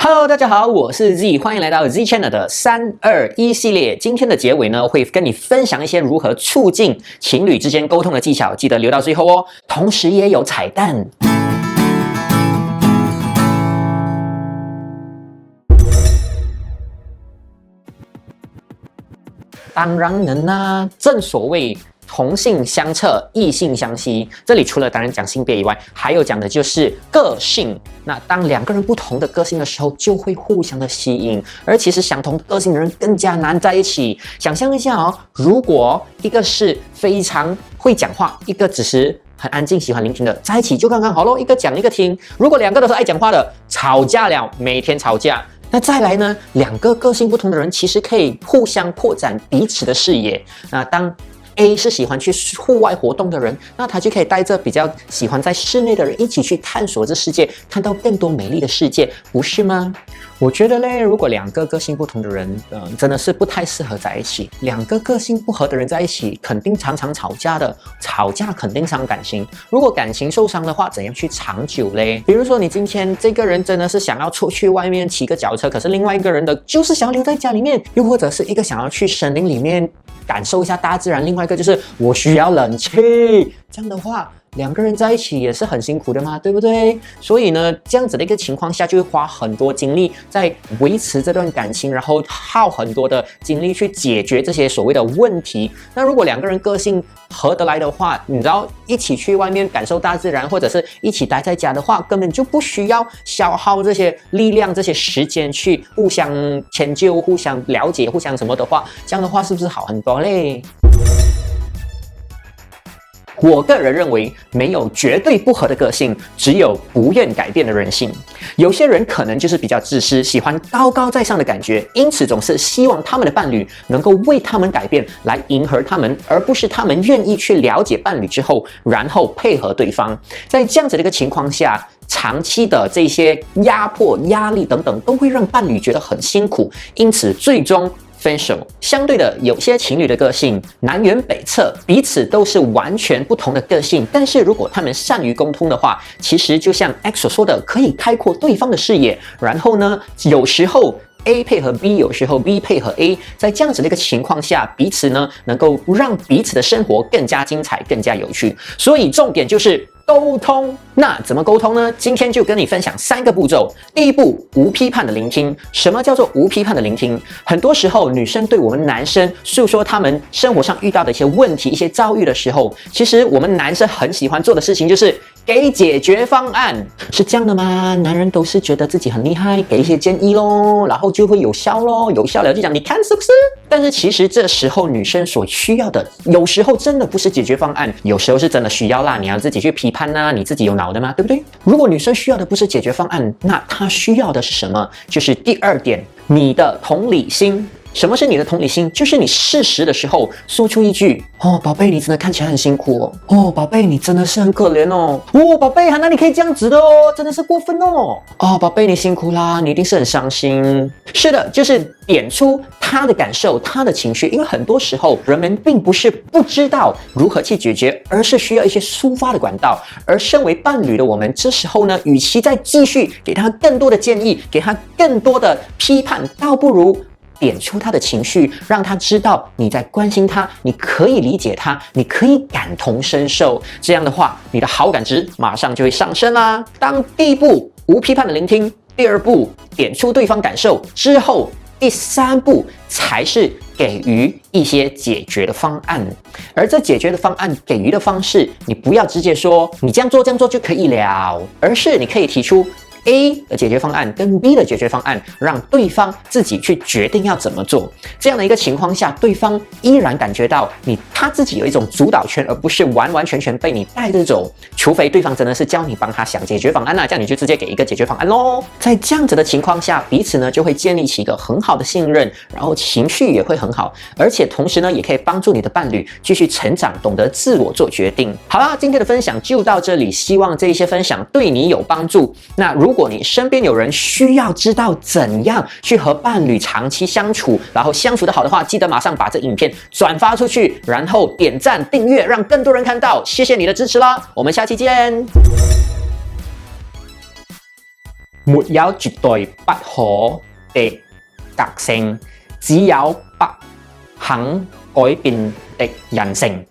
Hello， 大家好，我是 Z， 欢迎来到 Z Channel 的321系列。今天的结尾呢，会跟你分享一些如何促进情侣之间沟通的技巧，记得留到最后哦。同时也有彩蛋。当然能啊，正所谓同性相斥，异性相吸。这里除了当然讲性别以外，还有讲的就是个性。那当两个人不同的个性的时候，就会互相的吸引。而其实相同个性的人更加难在一起。想象一下哦，如果一个是非常会讲话，一个只是很安静、喜欢聆听的，在一起就刚刚好咯，一个讲一个听。如果两个都是爱讲话的，吵架了，每天吵架。那再来呢？两个个性不同的人，其实可以互相扩展彼此的视野。那当 A 是喜欢去户外活动的人，那他就可以带着比较喜欢在室内的人一起去探索这世界，看到更多美丽的世界，不是吗？我觉得嘞，如果两个个性不同的人，真的是不太适合在一起。两个个性不合的人在一起，肯定常常吵架的，吵架肯定伤感情。如果感情受伤的话，怎样去长久嘞？比如说，你今天这个人真的是想要出去外面骑个脚车，可是另外一个人的就是想要留在家里面，又或者是一个想要去森林里面感受一下大自然，另外一个就是我需要冷气。这样的话，两个人在一起也是很辛苦的嘛，对不对？所以呢，这样子的一个情况下，就会花很多精力在维持这段感情，然后耗很多的精力去解决这些所谓的问题。那如果两个人个性合得来的话，你知道一起去外面感受大自然，或者是一起待在家的话，根本就不需要消耗这些力量、这些时间去互相迁就、互相了解、互相什么的话，这样的话是不是好很多嘞？我个人认为，没有绝对不合的个性，只有不愿改变的人性。有些人可能就是比较自私，喜欢高高在上的感觉，因此总是希望他们的伴侣能够为他们改变，来迎合他们，而不是他们愿意去了解伴侣之后，然后配合对方。在这样子的一个情况下，长期的这些压迫、压力等等，都会让伴侣觉得很辛苦，因此最终分手。相对的，有些情侣的个性南辕北辙，彼此都是完全不同的个性，但是如果他们善于沟通的话，其实就像 X 所说的，可以开阔对方的视野，然后呢，有时候A 配合 B， 有时候 B 配合 A， 在这样子的一个情况下，彼此呢能够让彼此的生活更加精彩、更加有趣。所以重点就是沟通。那怎么沟通呢？今天就跟你分享3个步骤。第一步，无批判的聆听。什么叫做无批判的聆听？很多时候，女生对我们男生诉说他们生活上遇到的一些问题、一些遭遇的时候，其实我们男生很喜欢做的事情就是给解决方案。是这样的吗？男人都是觉得自己很厉害，给一些建议咯，然后就会有效咯，有效了就讲你看是不是？但是其实这时候女生所需要的，有时候真的不是解决方案，有时候是真的需要啦，你要自己去批判啊，你自己有脑的吗？对不对？如果女生需要的不是解决方案，那她需要的是什么？就是第2点，你的同理心。什么是你的同理心？就是你适时的时候说出一句：“哦，宝贝，你真的看起来很辛苦哦。哦，宝贝，你真的是很可怜哦。哦，宝贝，哪里可以这样子的哦？真的是过分哦。哦，宝贝，你辛苦啦，你一定是很伤心。”是的，就是点出他的感受、他的情绪。因为很多时候人们并不是不知道如何去解决，而是需要一些抒发的管道。而身为伴侣的我们，这时候呢，与其再继续给他更多的建议，给他更多的批判，倒不如点出他的情绪，让他知道你在关心他，你可以理解他，你可以感同身受。这样的话，你的好感值马上就会上升啦。当第1步无批判的聆听，第2步点出对方感受之后，第3步才是给予一些解决的方案。而这解决的方案给予的方式，你不要直接说你这样做就可以了，而是你可以提出A 的解决方案跟 B 的解决方案，让对方自己去决定要怎么做。这样的一个情况下，对方依然感觉到他自己有一种主导权，而不是完完全全被你带着走。除非对方真的是叫你帮他想解决方案啊，这样你就直接给一个解决方案咯。在这样子的情况下，彼此呢就会建立起一个很好的信任，然后情绪也会很好，而且同时呢也可以帮助你的伴侣继续成长，懂得自我做决定。好啦，今天的分享就到这里，希望这一些分享对你有帮助。那如果你身边有人需要知道怎样去和伴侣长期相处，然后相处得好的话，记得马上把这影片转发出去，然后点赞订阅，让更多人看到。谢谢你的支持啦，我们下期见。沒有絕對不可的革性，只有不肯改變的人性。